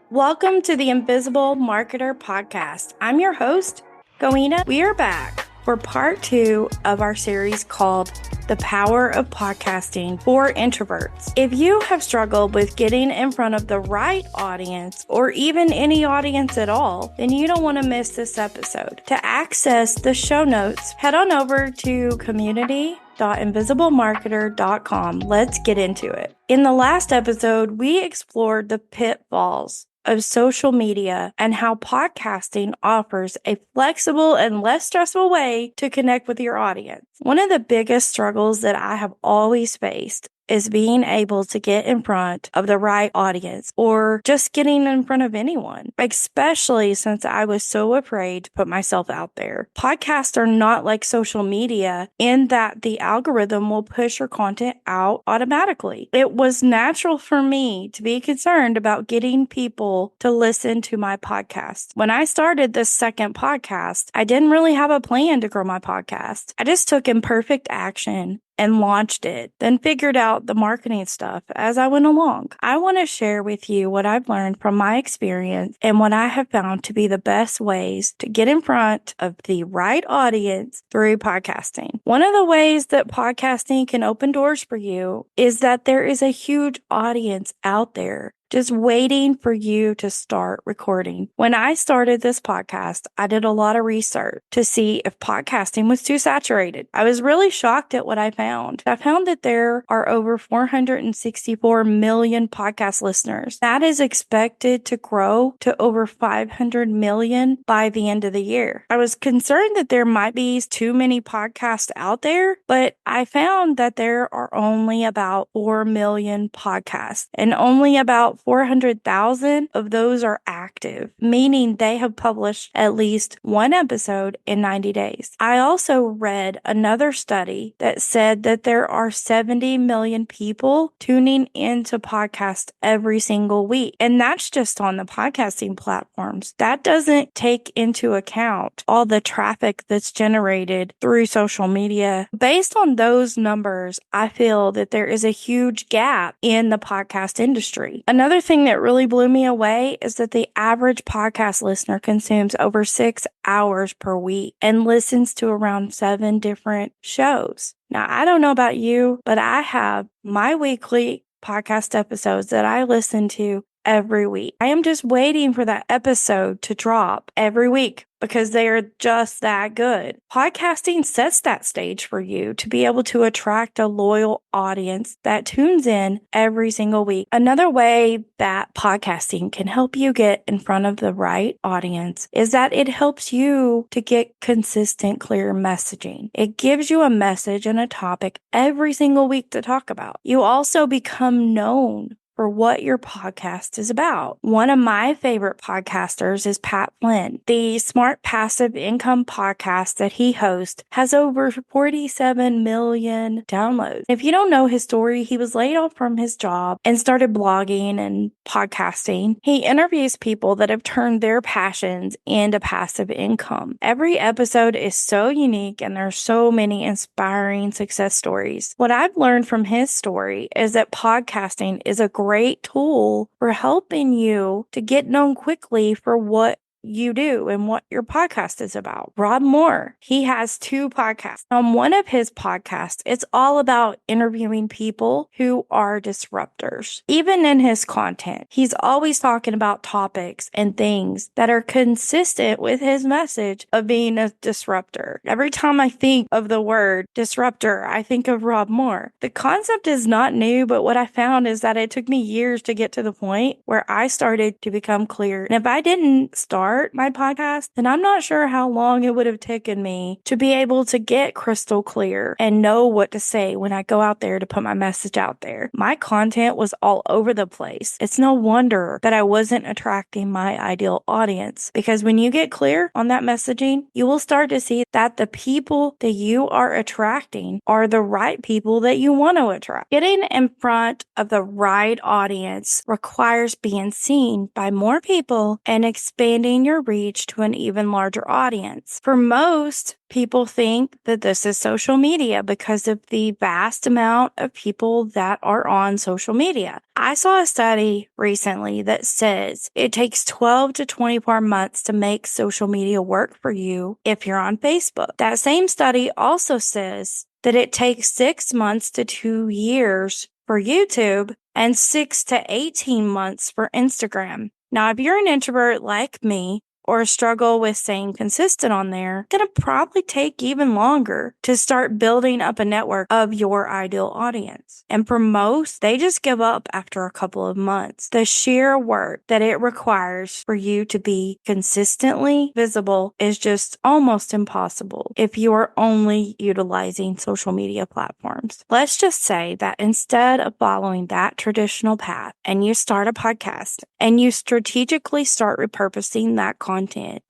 Welcome to the Invisible Marketer Podcast. I'm your host, Goina. We are back for part 2 of our series called The Power of Podcasting for Introverts. If you have struggled with getting in front of the right audience or even any audience at all, then you don't want to miss this episode. To access the show notes, head on over to community.invisiblemarketer.com. Let's get into it. In the last episode, we explored the pitfalls of social media and how podcasting offers a flexible and less stressful way to connect with your audience. One of the biggest struggles that I have always faced is being able to get in front of the right audience or just getting in front of anyone, especially since I was so afraid to put myself out there. Podcasts are not like social media in that the algorithm will push your content out automatically. It was natural for me to be concerned about getting people to listen to my podcast. When I started this second podcast, I didn't really have a plan to grow my podcast. I just took imperfect action and launched it, then figured out the marketing stuff as I went along. I want to share with you what I've learned from my experience and what I have found to be the best ways to get in front of the right audience through podcasting. One of the ways that podcasting can open doors for you is that there is a huge audience out there just waiting for you to start recording. When I started this podcast, I did a lot of research to see if podcasting was too saturated. I was really shocked at what I found. I found that there are over 464 million podcast listeners. That is expected to grow to over 500 million by the end of the year. I was concerned that there might be too many podcasts out there, but I found that there are only about 4 million podcasts and only about 400,000 of those are active, meaning they have published at least one episode in 90 days. I also read another study that said that there are 70 million people tuning into podcasts every single week. And that's just on the podcasting platforms. That doesn't take into account all the traffic that's generated through social media. Based on those numbers, I feel that there is a huge gap in the podcast industry. Another thing that really blew me away is that the average podcast listener consumes over 6 hours per week and listens to around 7 different shows. Now, I don't know about you, but I have my weekly podcast episodes that I listen to every week. I am just waiting for that episode to drop every week because they are just that good. Podcasting sets that stage for you to be able to attract a loyal audience that tunes in every single week. Another way that podcasting can help you get in front of the right audience is that it helps you to get consistent, clear messaging. It gives you a message and a topic every single week to talk about. You also become known for what your podcast is about. One of my favorite podcasters is Pat Flynn. The Smart Passive Income podcast that he hosts has over 47 million downloads. If you don't know his story, he was laid off from his job and started blogging and podcasting. He interviews people that have turned their passions into passive income. Every episode is so unique and there's so many inspiring success stories. What I've learned from his story is that podcasting is a great tool for helping you to get known quickly for what you do and what your podcast is about. Rob Moore, he has 2 podcasts. On one of his podcasts, it's all about interviewing people who are disruptors. Even in his content, he's always talking about topics and things that are consistent with his message of being a disruptor. Every time I think of the word disruptor, I think of Rob Moore. The concept is not new, but what I found is that it took me years to get to the point where I started to become clear. And if I didn't start my podcast, then I'm not sure how long it would have taken me to be able to get crystal clear and know what to say when I go out there to put my message out there. My content was all over the place. It's no wonder that I wasn't attracting my ideal audience, because when you get clear on that messaging, you will start to see that the people that you are attracting are the right people that you want to attract. Getting in front of the right audience requires being seen by more people and expanding your reach to an even larger audience. For most, people think that this is social media because of the vast amount of people that are on social media. I saw a study recently that says it takes 12 to 24 months to make social media work for you if you're on Facebook. That same study also says that it takes 6 months to 2 years for YouTube and 6 to 18 months for Instagram. Now, if you're an introvert like me or struggle with staying consistent on there, it's going to probably take even longer to start building up a network of your ideal audience. And for most, they just give up after a couple of months. The sheer work that it requires for you to be consistently visible is just almost impossible if you are only utilizing social media platforms. Let's just say that instead of following that traditional path and you start a podcast and you strategically start repurposing that content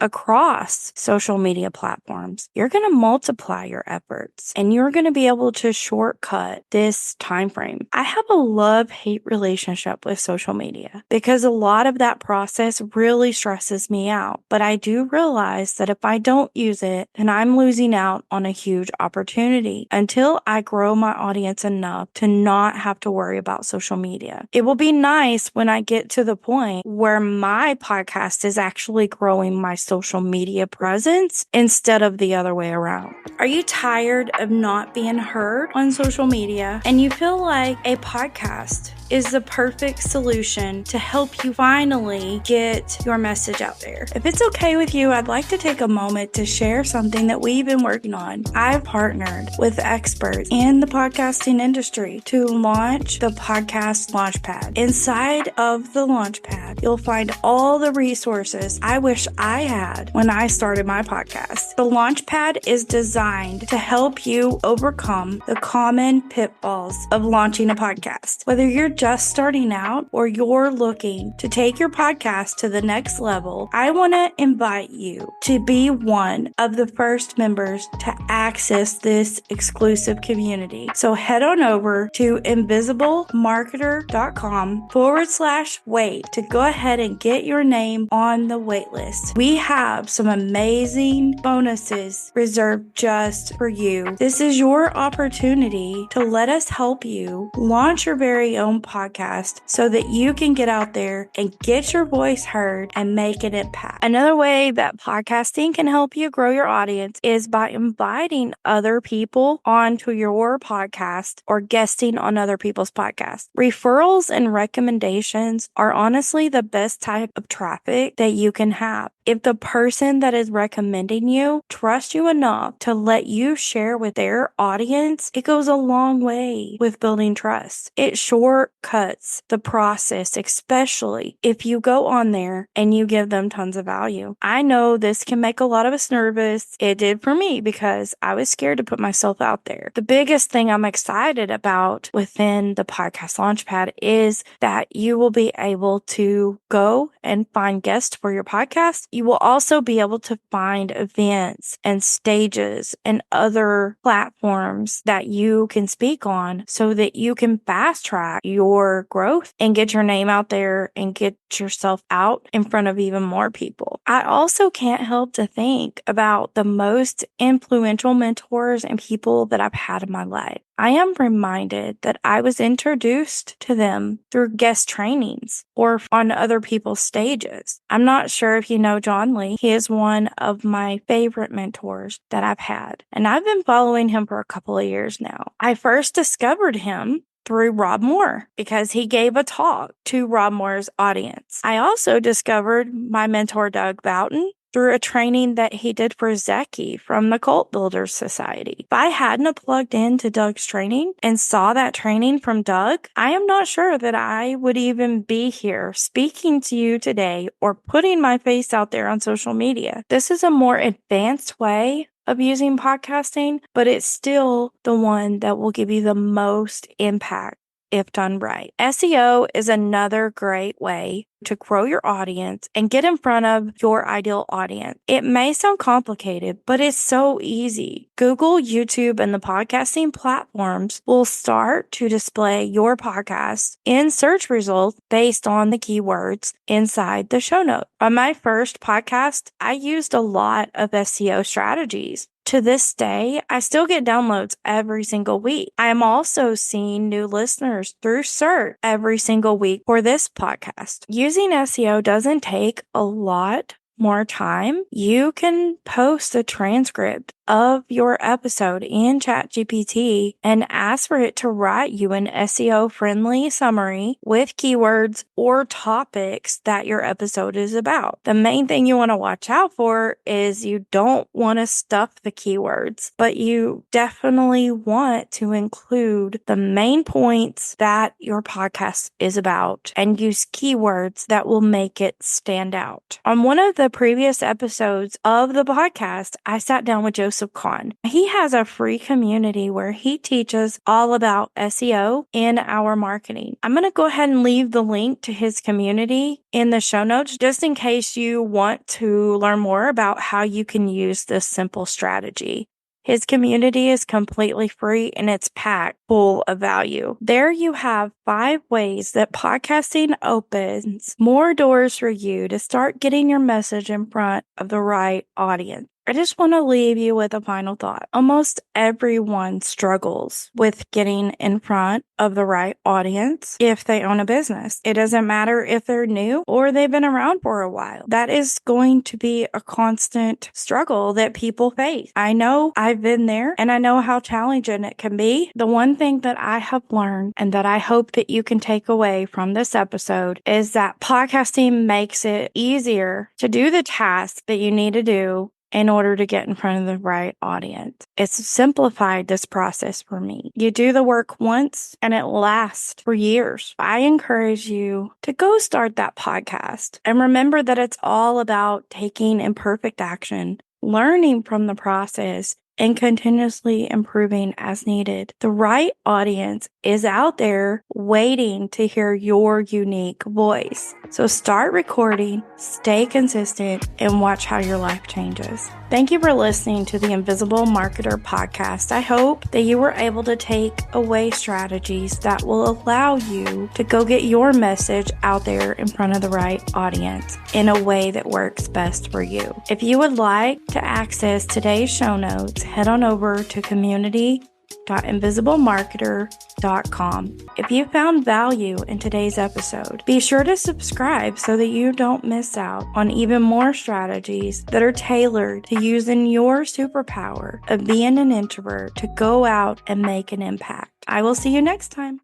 across social media platforms, you're going to multiply your efforts and you're going to be able to shortcut this time frame. I have a love-hate relationship with social media because a lot of that process really stresses me out. But I do realize that if I don't use it, then I'm losing out on a huge opportunity until I grow my audience enough to not have to worry about social media. It will be nice when I get to the point where my podcast is actually growing my social media presence instead of the other way around. Are you tired of not being heard on social media and you feel like a podcast is the perfect solution to help you finally get your message out there? If it's okay with you, I'd like to take a moment to share something that we've been working on. I've partnered with experts in the podcasting industry to launch the Podcast Launchpad. Inside of the Launchpad, you'll find all the resources I wish I had when I started my podcast. The Launchpad is designed to help you overcome the common pitfalls of launching a podcast. Whether you're just starting out or you're looking to take your podcast to the next level, I want to invite you to be one of the first members to access this exclusive community. So head on over to invisiblemarketer.com/wait to go ahead and get your name on the wait list. We have some amazing bonuses reserved just for you. This is your opportunity to let us help you launch your very own podcast so that you can get out there and get your voice heard and make an impact. Another way that podcasting can help you grow your audience is by inviting other people onto your podcast or guesting on other people's podcasts. Referrals and recommendations are honestly the best type of traffic that you can have. If the person that is recommending you trusts you enough to let you share with their audience, it goes a long way with building trust. It shortcuts the process, especially if you go on there and you give them tons of value. I know this can make a lot of us nervous. It did for me because I was scared to put myself out there. The biggest thing I'm excited about within the Podcast Launchpad is that you will be able to go and find guests for your podcast. You will also be able to find events and stages and other platforms that you can speak on so that you can fast track your growth and get your name out there and get yourself out in front of even more people. I also can't help to think about the most influential mentors and people that I've had in my life. I am reminded that I was introduced to them through guest trainings or on other people's stages. I'm not sure if you know John Lee. He is one of my favorite mentors that I've had, and I've been following him for a couple of years now. I first discovered him through Rob Moore because he gave a talk to Rob Moore's audience. I also discovered my mentor, Doug Boughton, through a training that he did for Zeki from the Cult Builders Society. If I hadn't plugged into Doug's training and saw that training from Doug, I am not sure that I would even be here speaking to you today or putting my face out there on social media. This is a more advanced way of using podcasting, but it's still the one that will give you the most impact if done right. SEO is another great way to grow your audience and get in front of your ideal audience. It may sound complicated, but it's so easy. Google, YouTube, and the podcasting platforms will start to display your podcast in search results based on the keywords inside the show notes. On my first podcast, I used a lot of SEO strategies. To this day, I still get downloads every single week. I am also seeing new listeners through search every single week for this podcast. Using SEO doesn't take a lot more time. You can post a transcript of your episode in ChatGPT and ask for it to write you an SEO-friendly summary with keywords or topics that your episode is about. The main thing you want to watch out for is you don't want to stuff the keywords, but you definitely want to include the main points that your podcast is about and use keywords that will make it stand out. On one of the previous episodes of the podcast, I sat down with Joseph Kahn. He has a free community where he teaches all about SEO in our marketing. I'm going to go ahead and leave the link to his community in the show notes just in case you want to learn more about how you can use this simple strategy. His community is completely free and it's packed full of value. There you have 5 ways that podcasting opens more doors for you to start getting your message in front of the right audience. I just want to leave you with a final thought. Almost everyone struggles with getting in front of the right audience if they own a business. It doesn't matter if they're new or they've been around for a while. That is going to be a constant struggle that people face. I know I've been there and I know how challenging it can be. The one thing that I have learned and that I hope that you can take away from this episode is that podcasting makes it easier to do the tasks that you need to do in order to get in front of the right audience. It's simplified this process for me. You do the work once and it lasts for years. I encourage you to go start that podcast and remember that it's all about taking imperfect action, learning from the process, and continuously improving as needed. The right audience is out there waiting to hear your unique voice. So start recording, stay consistent, and watch how your life changes. Thank you for listening to the Invisible Marketer podcast. I hope that you were able to take away strategies that will allow you to go get your message out there in front of the right audience in a way that works best for you. If you would like to access today's show notes, head on over to community.invisiblemarketer.com. If you found value in today's episode, be sure to subscribe so that you don't miss out on even more strategies that are tailored to using your superpower of being an introvert to go out and make an impact. I will see you next time.